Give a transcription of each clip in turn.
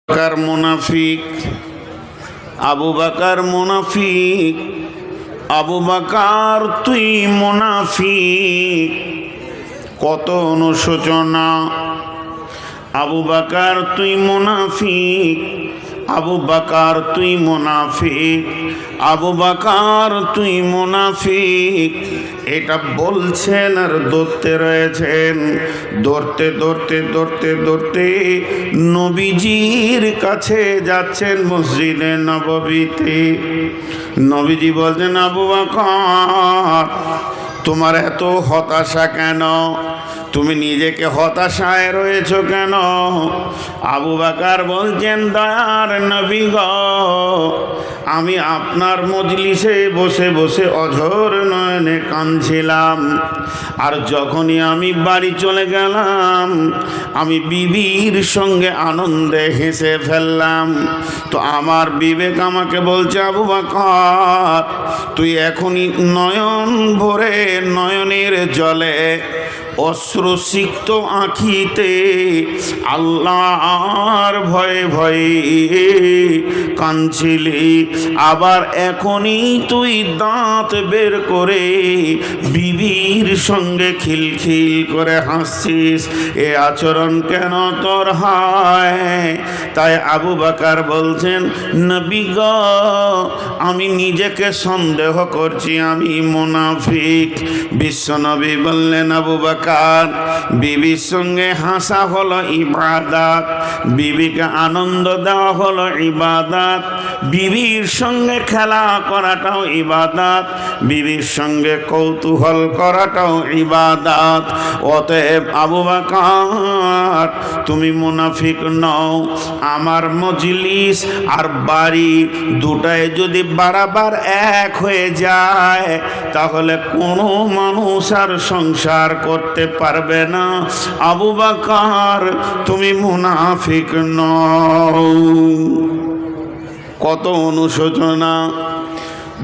বকর মুনাফিক, আবু বকর মুনাফিক, আবু বকর তুই মুনাফিক। কত অনুশোচনা। আবু বকর তুই মুনাফিক, আবু বকর তুই মুনাফিক, আবু বকর তুই মুনাফিক। এটা বলছেন আর ধরতে রয়েছেন। ধরতে ধরতে ধরতে ধরতে নবীজির কাছে যাচ্ছেন মসজিদে নববীতে। নবীজি বলছেন, আবু বকর তোমার এত হতাশা কেন? তুমি নিজেকে হতাশায় রয়েছ কেন? আবু বকর বলছেন, দয়ার নবী গো, আমি আপনার মজলিসে বসে বসে অঝোর নয়নে কাঁদছিলাম। আর যখনই আমি বাড়ি চলে গেলাম, আমি বিবির সঙ্গে আনন্দে হেসে ফেললাম। তো আমার বিবেক আমাকে বলছে, আবু বকর তুই এখনই নয়ন ভরে নয়নের জলে অশ্রুসিক্ত আঁখিতে আল্লাহর ভয়ে ভয়ে কাঁদছিলি, আবার এখনই তুই দাঁত বের করে বিবির সঙ্গে খিলখিল করে হাসছিস। এ আচরণ কেন তোর হয়? তাই আবু বকর বলছেন, নবী গো, আমি নিজেকে সন্দেহ করছি আমি মুনাফিক। বিশ্বনবী বললেন, আবু বকর বিবির সঙ্গে হাসা হলো ইবাদত, বিবিকে আনন্দ দেওয়া হলো ইবাদত, বিবির সঙ্গে খেলা করাটাও ইবাদত, বিবির সঙ্গে কৌতূহল করাটাও ইবাদত। অতএব আবু বকর তুমি মুনাফিক নও। আমার মজলিস আর বাড়ি দুটায় যদি বারবার এক হয়ে যায়, তাহলে কোনো মানুষ আর সংসার করতে পারবে না। আবু বকর তুমি মুনাফিক নও। কত অনুশোচনা।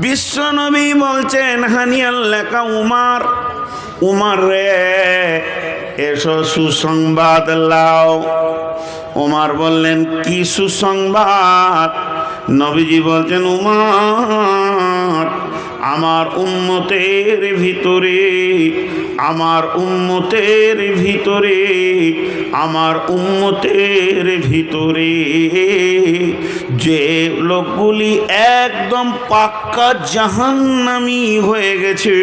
বিশ্বনবী বলছেন, হানিয়াল লেখা উমার, উমার রে এসো সুসংবাদ লাও। উমার বললেন, কি সুসংবাদ? নবীজি বলছেন, উমার আমার উম্মতের ভিতরে, আমার উম্মতের ভিতরে, আমার উম্মতের ভিতরে যে লোকগুলি একদম পাক্কা জাহান্নামী হয়ে গেছে,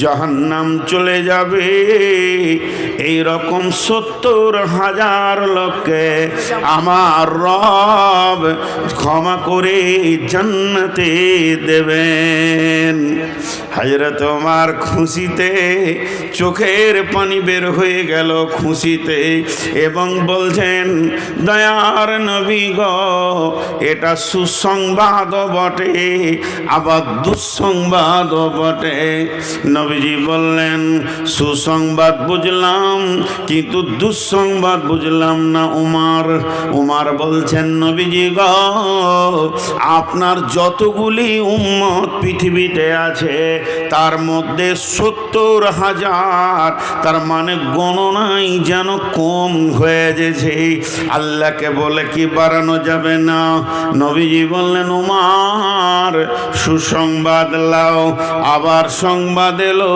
জাহান্নাম চলে যাবে, এই রকম ৭০,০০০ লোককে আমার রব ক্ষমা করে জান্নাতে দেবেন। হযরত ওমর খুশিতে চোখের পানি বের হয়ে গেল খুশিতে, এবং বলছেন, দয়ার নবী গো, এটা সুসংবাদ বটে, আবার দুঃসংবাদ বটে। নবীজি বললেন, সুসংবাদ বুঝলাম কিন্তু দুঃসংবাদ বুঝলাম না উমর। উমর বলছেন, নবীজি গো, আপনার যতগুলি উম্মত পৃথিবীতে আছে তার মধ্যে ৭০,০০০, তার মানে গণনাই যেন কম হয়ে গেছে। আল্লাহকে বলে কি বাড়ানো যাবে না? নবীজি বললেন, উমর সুসংবাদ লাও। আবার সংবাদ এলো,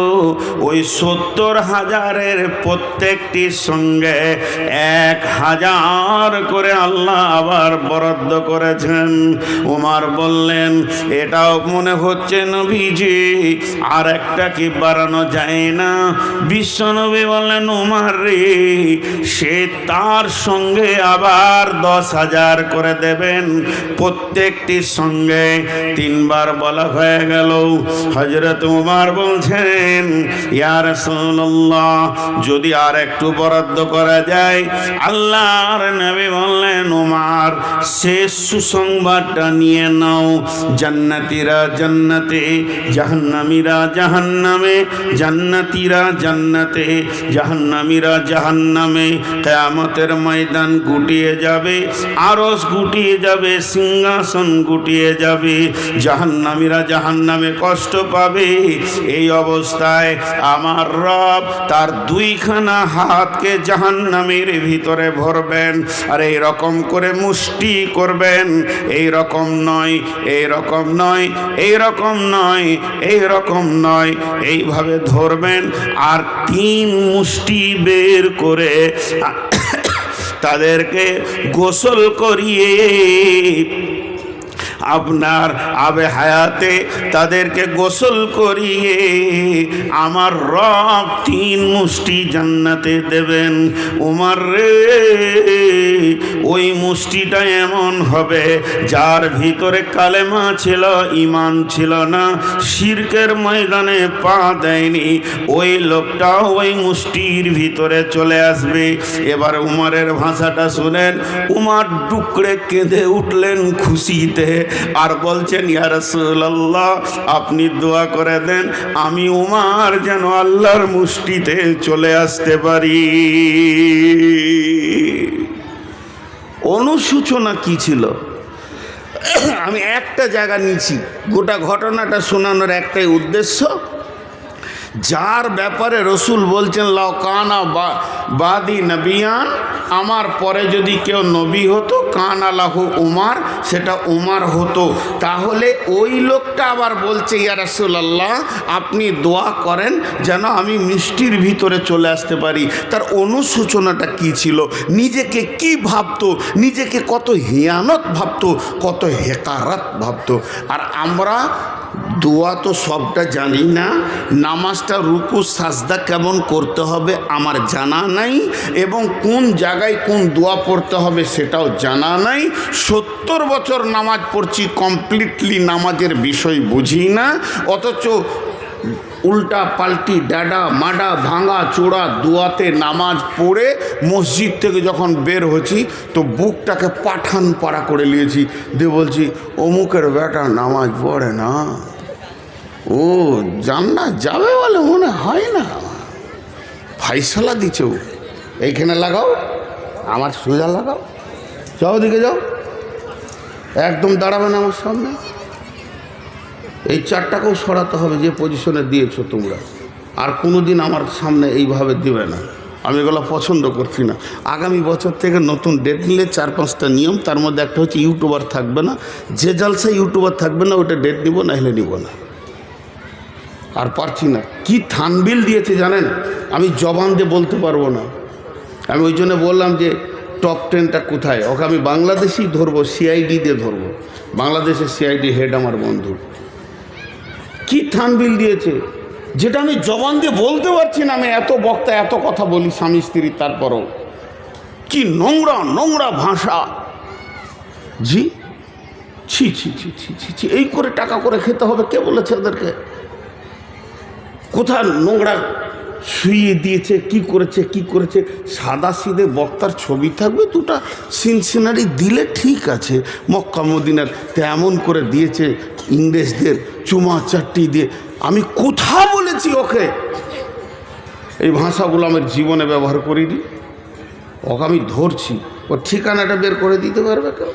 ওই ৭০,০০০-এর প্রত্যেকটির সঙ্গে ১,০০০ করে আল্লাহ আবার বরাদ্দ করেছেন। উমর বললেন, এটাও মনে হচ্ছে নবীজি আর একটা কি বাড়ানো যায় না? বিশ্বনবী বললেন, উমর রে, সে তার সঙ্গে আবার ১০,০০০ করে দেবেন। প্রত্যেকটির সঙ্গে ৩ বার বলা হয়ে গেল। হযরত উমর বলছেন, ইয়া রাসূলুল্লাহ, যদি আর একটু বরাদ্দ করা যায়। আল্লাহর নবী বললেন, উমর শেষ সুসংবাদটা নিয়ে নাও। জান্নাতীরা জান্নাতে, জাহান্নামীরা জাহান্নামে, জান্নাতীরা জান্নাতে, জাহান্নামীরা জাহান্নামে। কিয়ামতের ময়দান গুটিয়ে যাবে, আরশ গুটিয়ে যাবে, সিংহাসন গুটিয়ে যাবে, জাহান্নামীরা জাহান্নামে কষ্ট পাবে। এই অবস্থায় আমার রব তার 2খানা হাতকে জাহান্নামের ভিতরে ভরবেন, আর এই রকম করে করে মুষ্টি করবেন, এই রকম নয়, এই রকম নয়, এই রকম নয়, এই রকম নয়, এইভাবে ধরবেন আর 3 মুষ্টি বের করে তাদেরকে গোসল করিয়ে আপনার আবে হায়াতে তাদেরকে গোসল করিয়ে আমার রব 3 মুষ্টি জান্নাতে দেবেন। উমর রে, ওই মুষ্টিটা এমন হবে যার ভিতরে কালেমা ছিল, ঈমান ছিল না, শিরকের ময়দানে পা দেয়নি, ওই লোকটা ওই মুষ্টির ভিতরে চলে আসবে। এবার উমরের ভাষাটা শুনেন, উমর ডুকরে কেঁদে উঠলেন খুশিতে আর বলছেন, ইয়া রাসূলুল্লাহ, আপনি দোয়া করে দেন আমি উমর যেন আল্লাহর মুষ্টিতে চলে আসতে পারি। অনুসূচনা কি ছিল? আমি একটা জায়গা নিয়েছি, গোটা ঘটনাটা শোনানোর একটাই উদ্দেশ্য, যার ব্যাপারে রসুল বলছেন লাউ কানা বাদি নবিয়ান, আমার পরে যদি কেউ নবী হতো কানা লাহু উমার, সেটা উমার হতো। তাহলে ওই লোকটা আবার বলছে, ইয়া রাসূলুল্লাহ আপনি দোয়া করেন যেন আমি মিষ্টির ভিতরে চলে আসতে পারি। তার অনুসূচনাটা কি ছিল? নিজেকে কি ভাবতো, নিজেকে কত হিয়ানত ভাবতো, কত হেকারত ভাবতো। আর আমরা দোয়া তো সবটা জানি না, নামাজটা রুকু সাজদা কেমন করতে হবে আমার জানা নাই, এবং কোন জায়গায় কোন দোয়া পড়তে হবে সেটাও জানা নাই। 70 বছর নামাজ পড়ছি, কমপ্লিটলি নামাজের বিষয় বুঝি না, অথচ উল্টা পাল্টি ডাডা মাডা ভাঙা চোড়া দোয়াতে নামাজ পড়ে মসজিদ থেকে যখন বের হয়েছি তো বুকটাকে পাঠান পাড়া করে নিয়েছি, দিয়ে বলছি অমুকের বেটা নামাজ পড়ে না, ও জান্নাত যাবে বলে মনে হয় না, ফাইসলা দিচ্ছে ও, এইখানে লাগাও, আমার সোজা লাগাও, যাও দিকে যাও, একদম দাঁড়াবে না আমার সামনে, এই 4টাকেও সরাতে হবে যে পজিশনে দিয়েছো তোমরা, আর কোনো দিন আমার সামনে এইভাবে দিবে না, আমি এগুলো পছন্দ করছি না। আগামী বছর থেকে নতুন ডেট নিলে 4-5টা নিয়ম, তার মধ্যে একটা হচ্ছে ইউটিউবার থাকবে না, যে জালসায় ইউটিউবার থাকবে না ওটা ডেট নিব, না হলে নিব না, আর পারছি না। কি থানবিল দিয়েছে জানেন, আমি জবান দিয়ে বলতে পারবো না। আমি ওই জন্য বললাম যে টপ 10টা কোথায়, ওকে আমি বাংলাদেশেই ধরবো, সিআইডি দিয়ে ধরবো, বাংলাদেশের সিআইডি হেড আমার বন্ধু। কি থানবিল দিয়েছে যেটা আমি জবান দিয়ে বলতে পারছি না। আমি এত বক্তা এত কথা বলি স্বামী স্ত্রী, তারপরও কি নোংরা নোংরা ভাষা। জি ছি ছি ছি ছি ছি ছি, এই করে টাকা করে খেতে হবে, কে বলেছে ওদেরকে? কোথায় নোংরা শুইয়ে দিয়েছে, কি করেছে কি করেছে। সাদা সিধে বক্তার ছবি থাকবে, 2টা সিনসিনারি দিলে ঠিক আছে, মক্কা মদিনার তেমন করে দিয়েছে, ইংরেজদের চুমা চাট্টি দিয়ে। আমি কোথা বলেছি ওকে এই ভাষাগুলো আমার জীবনে ব্যবহার করিনি, ওকে আমি ধরছি, ওর ঠিকানাটা বের করে দিতে পারবে কেউ?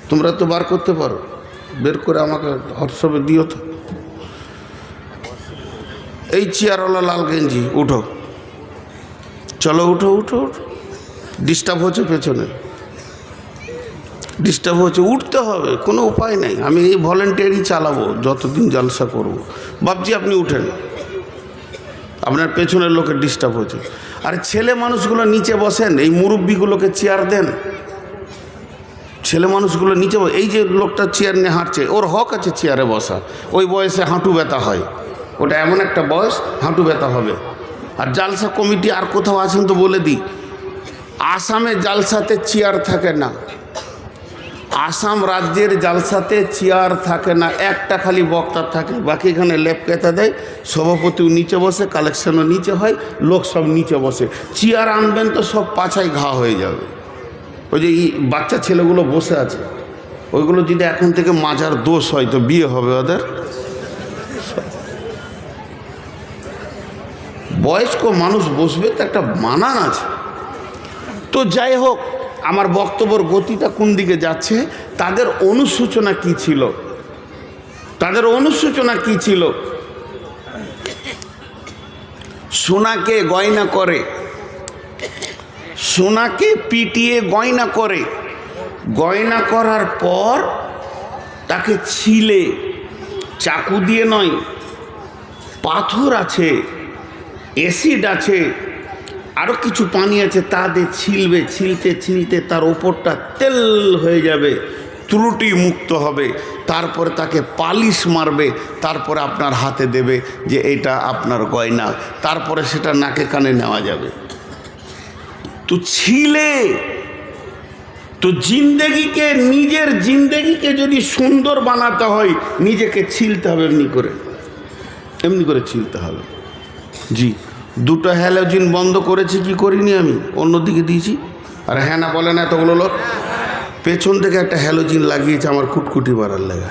তোমরা তো বার করতে পারো, বের করে আমাকে হোয়াটসঅ্যাপে দিও তো। এই চেয়ারওয়ালা লাল গেঞ্জি, উঠো, চলো উঠো উঠো উঠো, ডিস্টার্ব হচ্ছে পেছনে, ডিস্টার্ব হচ্ছে, উঠতে হবে, কোনো উপায় নেই। আমি এই ভলেন্টিয়ারই চালাবো যতদিন জলসা করব। বাবজি আপনি উঠেন, আপনার পেছনের লোকের ডিস্টার্ব হচ্ছে। আরে ছেলে মানুষগুলো নিচে বসেন, এই মুরব্বিগুলোকে চেয়ার দেন, ছেলে মানুষগুলো নিচে। এই যে লোকটা চেয়ার নিয়ে হাঁটছে, ওর হক আছে চেয়ারে বসা, ওই বয়সে হাঁটু ব্যথা হয়, ওটা এমন একটা বয়স হাঁটু ব্যথা হবে। আর জালসা কমিটি আর কোথাও আছেন তো বলে দিই, আসামে জালসাতে চেয়ার থাকে না, আসাম রাজ্যের জালসাতে চেয়ার থাকে না, একটা খালি বক্তা থাকে, বাকি এখানে লেপ কেতা দেয়, সভাপতিও নিচে বসে, কালেকশনও নিচে হয়, লোক সব নিচে বসে। চেয়ার আনবেন তো সব পাছায় ঘা হয়ে যাবে। ওই যে বাচ্চা ছেলেগুলো বসে আছে, ওইগুলো যদি এখন থেকে মাজার দোষ হয় তো বিয়ে হবে ওদের। বয়স্ক মানুষ বসবে তো একটা মানান আছে। তো যাই হোক, আমার বক্তব্যের গতিটা কোন দিকে যাচ্ছে, তাদের অনুসূচনা কি ছিল, তাদের অনুসূচনা কি ছিল? সোনাকে গয়না করে, সোনাকে পিটিয়ে গয়না করে, গয়না করার পর তাকে ছিলে, চাকু দিয়ে নয়, পাথর আছে, অ্যাসিড আছে, আরও কিছু পানি আছে, তা দিয়ে ছিলবে, ছিলতে ছিলতে তার ওপরটা তেল হয়ে যাবে, ত্রুটি মুক্ত হবে, তারপরে তাকে পালিশ মারবে, তারপরে আপনার হাতে দেবে যে এটা আপনার গয়না, তারপরে সেটা নাকে কানে নেওয়া যাবে। তো ছিলে, তো জিন্দেগিকে, নিজের জিন্দেগিকে যদি সুন্দর বানাতে হয় নিজেকে ছিলতে হবে, এমনি করে ছিলতে হবে। জি, দুটো হ্যালোজিন বন্ধ করেছি কি করিনি আমি, অন্যদিকে দিয়েছি। আর হ্যাঁ না বলে না এতগুলো লোক, পেছন থেকে একটা হ্যালোজিন লাগিয়েছে আমার কুটকুটি বাড়ার লেগে।